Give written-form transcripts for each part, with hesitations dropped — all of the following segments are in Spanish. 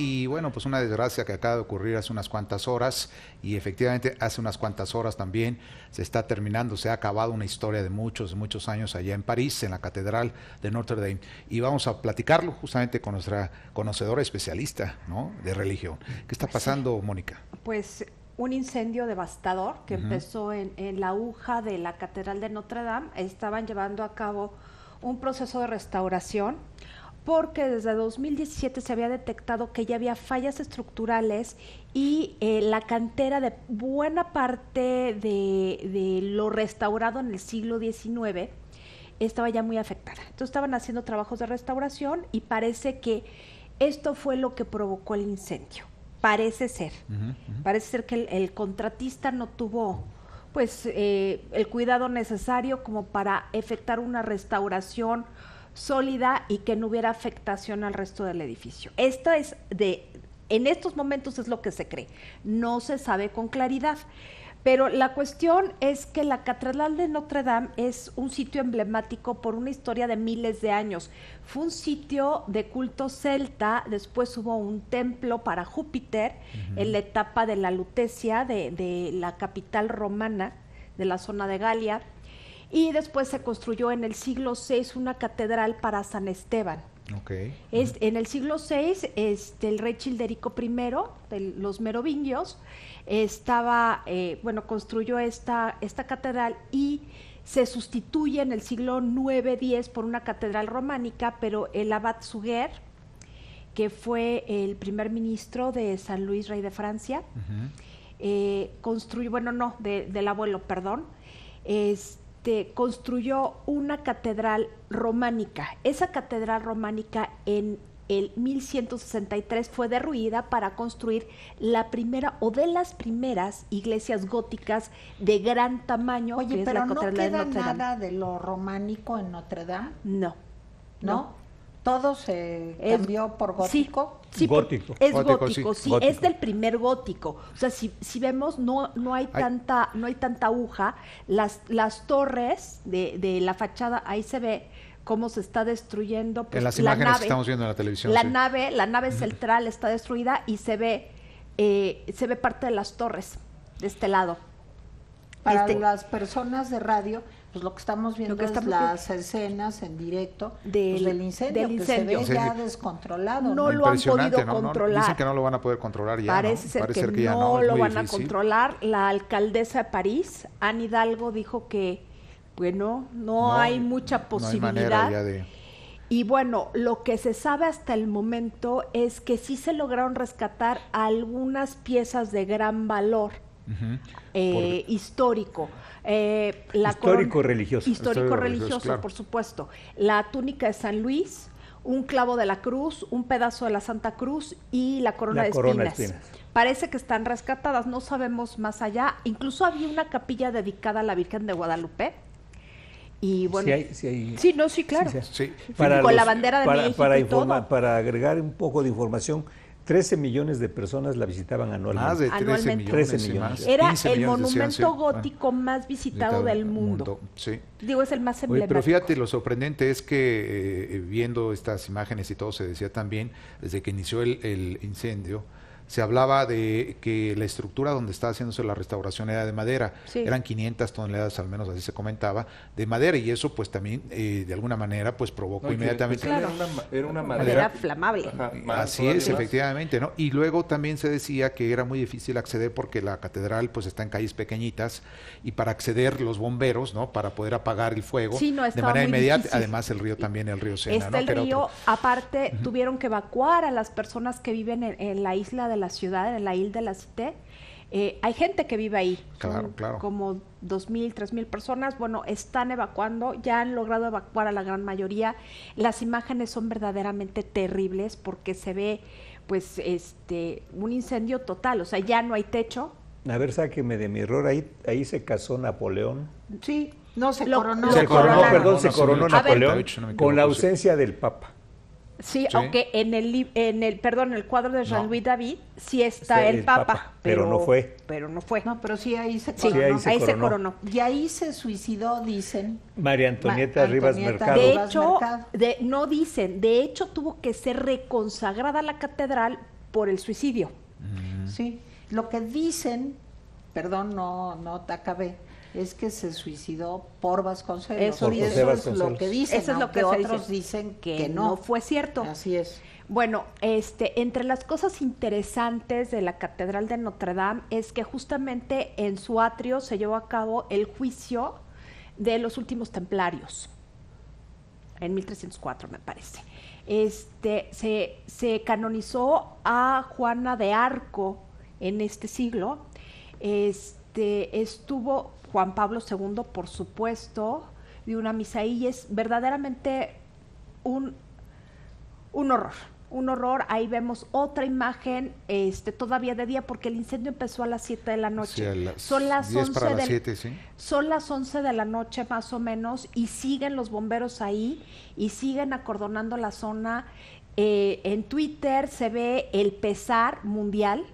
y bueno, pues una desgracia que acaba de ocurrir hace unas cuantas horas, y efectivamente hace unas cuantas horas también se está terminando, se ha acabado una historia de muchos años allá en París, en la Catedral de Notre Dame, y vamos a platicarlo justamente con nuestra conocedora especialista, ¿no?, de religión. ¿Qué está pasando, Mónica? Pues un incendio devastador que empezó en la aguja de la Catedral de Notre Dame. Estaban llevando a cabo un proceso de restauración porque desde 2017 se había detectado que ya había fallas estructurales y la cantera de buena parte de lo restaurado en el siglo XIX estaba ya muy afectada. Entonces estaban haciendo trabajos de restauración y parece que esto fue lo que provocó el incendio. Parece ser. Parece ser que el contratista no tuvo pues el cuidado necesario como para efectuar una restauración sólida y que no hubiera afectación al resto del edificio. En estos momentos es lo que se cree. No se sabe con claridad. Pero la cuestión es que la Catedral de Notre Dame es un sitio emblemático por una historia de miles de años. Fue un sitio de culto celta, después hubo un templo para Júpiter en la etapa de la Lutecia, de la capital romana de la zona de Galia, y después se construyó en el siglo VI una catedral para San Esteban. Okay. En el siglo VI, el rey Childerico I, de los merovingios, construyó esta catedral y se sustituye en el siglo IX-X por una catedral románica, pero el abad Suger, que fue el primer ministro de San Luis, rey de Francia, del abuelo, perdón, construyó una catedral románica. Esa catedral románica en el 1163 fue derruida para construir la primera o de las primeras iglesias góticas de gran tamaño. Oye, pero ¿no queda nada de lo románico en Notre Dame? No. ¿Todo se cambió por gótico? Sí, gótico. Es gótico, sí. Gótico. Es del primer gótico. O sea, si vemos, no hay tanta aguja. Las torres de la fachada, ahí se ve cómo se está destruyendo. Pues, en las imágenes que estamos viendo en la televisión. La nave central está destruida y se ve parte de las torres de este lado. Para las personas de radio, pues lo que estamos viendo es las escenas en directo del incendio, que se ve ya descontrolado. No lo han podido controlar. Dicen que no lo van a poder controlar ya. Parece ser que ya no lo van a controlar. La alcaldesa de París, Anne Hidalgo, dijo que no hay mucha posibilidad. No hay manera ya Y bueno, lo que se sabe hasta el momento es que sí se lograron rescatar algunas piezas de gran valor. Histórico. Histórico-religioso. Histórico-religioso, claro. Por supuesto. La túnica de San Luis, un clavo de la cruz, un pedazo de la Santa Cruz y la corona de espinas. Parece que están rescatadas, no sabemos más allá. Incluso había una capilla dedicada a la Virgen de Guadalupe. Y bueno, sí, claro. Sí. Con la bandera de México y todo. Para agregar un poco de información, 13 millones de personas la visitaban anualmente. Más de 13 millones. Más. Era el monumento gótico más visitado del mundo. Sí. Digo, es el más emblemático. Pero fíjate, lo sorprendente es que viendo estas imágenes y todo, se decía también, desde que inició el incendio, se hablaba de que la estructura donde estaba haciéndose la restauración era de madera. Eran 500 toneladas, al menos así se comentaba, de madera, y eso pues también de alguna manera pues provocó inmediatamente. Era una madera flamable. Así es, efectivamente, ¿no? Y luego también se decía que era muy difícil acceder porque la catedral pues está en calles pequeñitas, y para acceder los bomberos, ¿no?, para poder apagar el fuego de manera inmediata, difícil. Además el río Sena, ¿no? El río, aparte, tuvieron que evacuar a las personas que viven en la isla de la ciudad, en la isla de la Cité. Hay gente que vive ahí, claro. Como 2,000, 3,000 personas. Bueno, están evacuando, ya han logrado evacuar a la gran mayoría. Las imágenes son verdaderamente terribles porque se ve pues un incendio total, o sea, ya no hay techo. A ver, sáqueme de mi error, ahí se casó Napoleón. Sí, no se coronó. Se coronó Napoleón con la ausencia del Papa. Sí, aunque en el cuadro de Jean-Louis David sí está el Papa, pero no fue. No, pero sí ahí se coronó. Sí, ahí se coronó. Y ahí se suicidó, dicen. María Antonieta Rivas Mercado. De hecho, no dicen, de hecho tuvo que ser reconsagrada la catedral por el suicidio. Sí, lo que dicen, perdón, no te acabé, es que se suicidó por Vasconcelos. Eso es lo que dicen, eso es lo que otros dicen que no fue cierto. Así es. Bueno, entre las cosas interesantes de la Catedral de Notre Dame es que justamente en su atrio se llevó a cabo el juicio de los últimos templarios, en 1304 me parece. Se canonizó a Juana de Arco en este siglo. Estuvo Juan Pablo II, por supuesto, de una misa, y es verdaderamente un horror. Un horror. Ahí vemos otra imagen todavía de día, porque el incendio empezó a las 7 de la noche. Sí, son las 11 para las 7, ¿sí? Son las 11 de la noche más o menos, y siguen los bomberos ahí y siguen acordonando la zona. En Twitter se ve el pesar mundial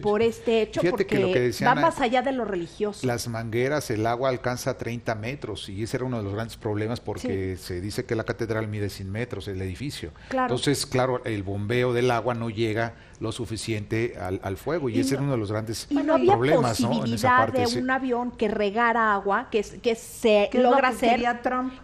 por este hecho. Fíjate porque que va más allá de lo religioso. Las mangueras, el agua alcanza 30 metros, y ese era uno de los grandes problemas, porque se dice que la catedral mide 100 metros, el edificio. Claro. Entonces, claro, el bombeo del agua no llega lo suficiente al fuego, y ese era uno de los grandes problemas, ¿no? En esa parte, de un avión que regara agua, que se logra hacer,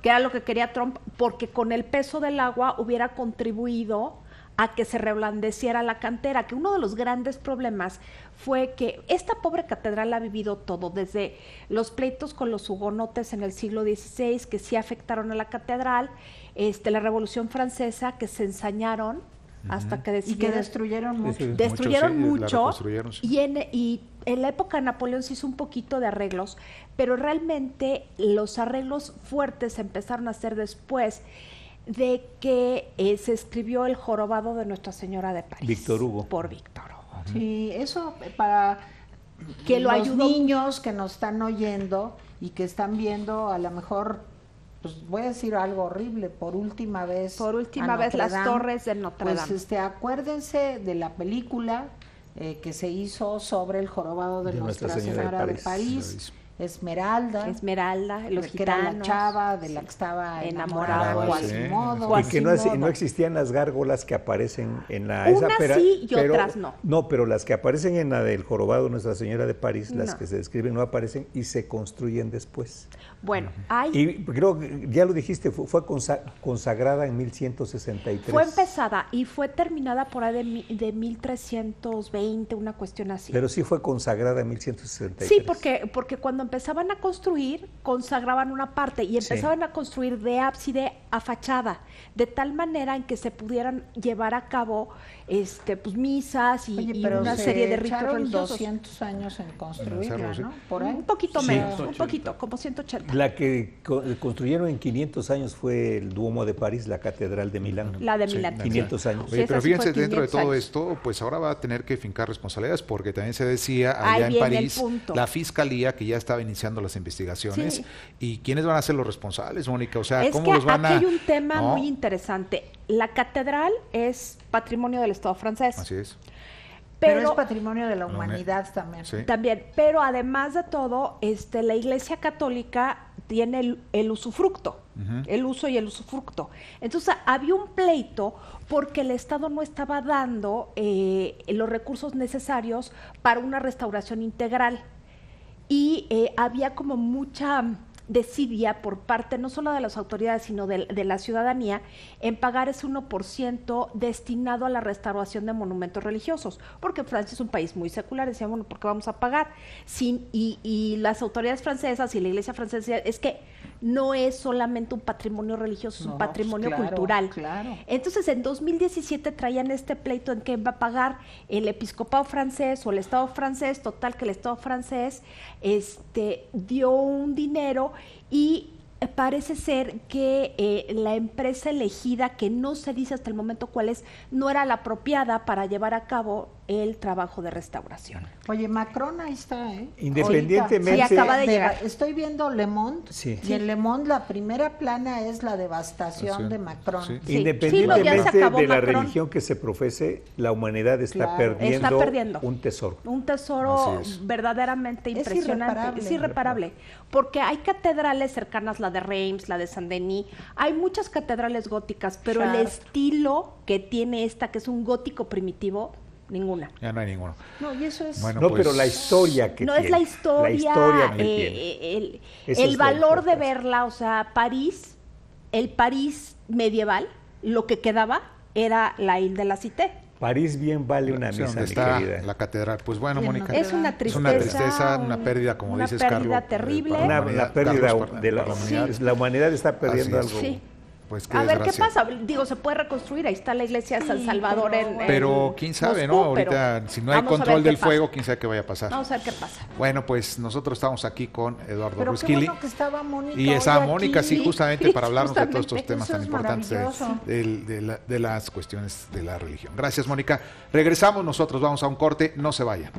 que era lo que quería Trump, porque con el peso del agua hubiera contribuido a que se reblandeciera la cantera, que uno de los grandes problemas fue que esta pobre catedral ha vivido todo, desde los pleitos con los hugonotes en el siglo XVI, que sí afectaron a la catedral, la Revolución Francesa, que se ensañaron hasta que decidieron... Y que destruyeron mucho. Destruyeron mucho, y en la época de Napoleón se hizo un poquito de arreglos, pero realmente los arreglos fuertes se empezaron a hacer después de que se escribió el jorobado de Nuestra Señora de París. Víctor Hugo. Por Víctor Hugo. Sí, eso para que los niños que nos están oyendo y que están viendo, a lo mejor, pues voy a decir algo horrible, por última vez las torres de Notre Dame. Pues acuérdense de la película que se hizo sobre el jorobado de Nuestra Señora de París. Esmeralda, los gitanos, que era la chava de la que estaba enamorado Quasimodo. Y que no existían las gárgolas que aparecen en la... Unas sí y otras no. No, pero las que aparecen en la del jorobado de Nuestra Señora de París, las que se describen no aparecen y se construyen después. Bueno, Y creo que ya lo dijiste, fue consagrada en 1163. Fue empezada y fue terminada por ahí de 1320, una cuestión así. Pero sí fue consagrada en 1163. Sí, porque cuando empezaban a construir, consagraban una parte y empezaban a construir de ábside a fachada, de tal manera en que se pudieran llevar a cabo pues misas y una serie de ritos religiosos. 200 años en construirla, ¿no? Por ahí. Un poquito menos, un poquito, como 180. La que construyeron en 500 años fue el Duomo de París, la Catedral de Milán. La de Milán. 500 años. Oye, pero fíjense, dentro de todo esto, pues ahora va a tener que fincar responsabilidades, porque también se decía allá en París, la Fiscalía, que ya estaba iniciando las investigaciones, y quiénes van a ser los responsables, Mónica, o sea, cómo los van a... Aquí hay un tema muy interesante. La catedral es patrimonio del Estado francés. Así es. Pero es patrimonio de la humanidad también. Sí. También, pero además de todo, la Iglesia Católica tiene el usufructo, el uso y el usufructo. Entonces, había un pleito porque el Estado no estaba dando los recursos necesarios para una restauración integral. Y había como mucha desidia por parte no solo de las autoridades, sino de la ciudadanía, en pagar ese 1% destinado a la restauración de monumentos religiosos, porque Francia es un país muy secular. Decían, bueno, ¿por qué vamos a pagar? Y las autoridades francesas y la Iglesia francesa es que no es solamente un patrimonio religioso, es un patrimonio cultural. Claro. Entonces, en 2017 traían este pleito en que va a pagar el episcopado francés o el Estado francés. Total, que el Estado francés dio un dinero y parece ser que la empresa elegida, que no se dice hasta el momento cuál es, no era la apropiada para llevar a cabo el trabajo de restauración. Oye, Macron ahí está, ¿eh? Independientemente... Sí, acaba de llegar. Estoy viendo Le Monde, y en Le Monde la primera plana es la devastación de Macron. Sí. Independientemente de la religión que se profese, la humanidad está perdiendo un tesoro. Un tesoro verdaderamente impresionante. Es irreparable. Porque hay catedrales cercanas, la de Reims, la de Saint-Denis, hay muchas catedrales góticas, pero el estilo que tiene esta, que es un gótico primitivo, ninguna. Ya no hay ninguno. No, y eso es... Bueno, no, pues, pero la historia que no tiene. Es la historia que el valor de verla, o sea, París, el París medieval, lo que quedaba era la Ile de la Cité. París bien vale una misa, donde está la catedral. Pues bueno, Mónica, es una tristeza, una pérdida, como dices, Carlos. Una pérdida terrible. Una pérdida de la humanidad. La humanidad está perdiendo algo. Sí. Pues a ver qué pasa, digo, se puede reconstruir, ahí está la iglesia de San Salvador pero quién sabe, Moscú, ¿no? Ahorita, si no hay control del fuego, quién sabe qué vaya a pasar. Vamos a ver qué pasa. Bueno, pues nosotros estamos aquí con Eduardo Ruskili. Bueno que estaba Mónica y esa Mónica, aquí. sí, justamente para hablarnos de todos estos temas tan importantes de las cuestiones de la religión. Gracias, Mónica. Regresamos nosotros, vamos a un corte, no se vayan.